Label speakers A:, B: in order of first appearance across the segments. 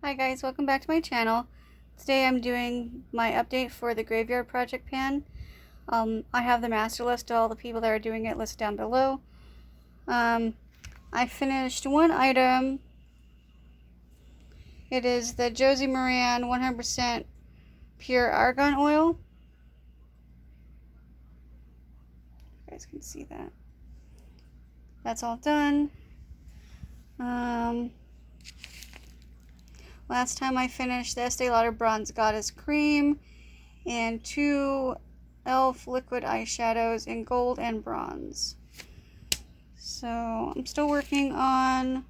A: Hi guys, welcome back to my channel. Today I'm doing my update for the Graveyard Project pan. I have the master list of all the people that are doing it listed down below. I finished one item. It is the Josie Maran 100% Pure Argan Oil. You guys can see that. That's all done. Last time I finished the Estee Lauder Bronze Goddess cream and 2 e.l.f. liquid eyeshadows in gold and bronze. So I'm still working on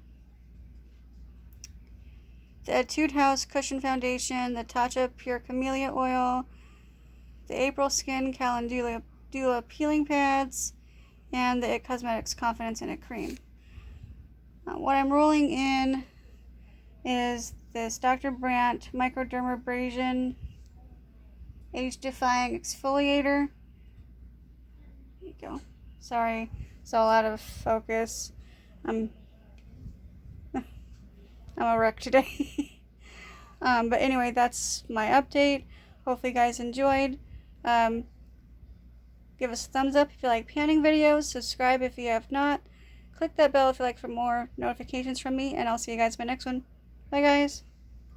A: the Etude House Cushion Foundation, the Tatcha Camelia Oil, the Aprilskin Calendula Peeling Pads, and the It Cosmetics Confidence in a Cream. What I'm rolling in is this Dr. Brandt Microdermabrasion Age-Defying Exfoliator. There you go. Sorry, it's all out of focus. I'm a wreck today. But anyway, that's my update. Hopefully you guys enjoyed. Give us a thumbs up if you like panning videos. Subscribe if you have not. Click that bell if you like for more notifications from me. And I'll see you guys in my next one. Bye guys.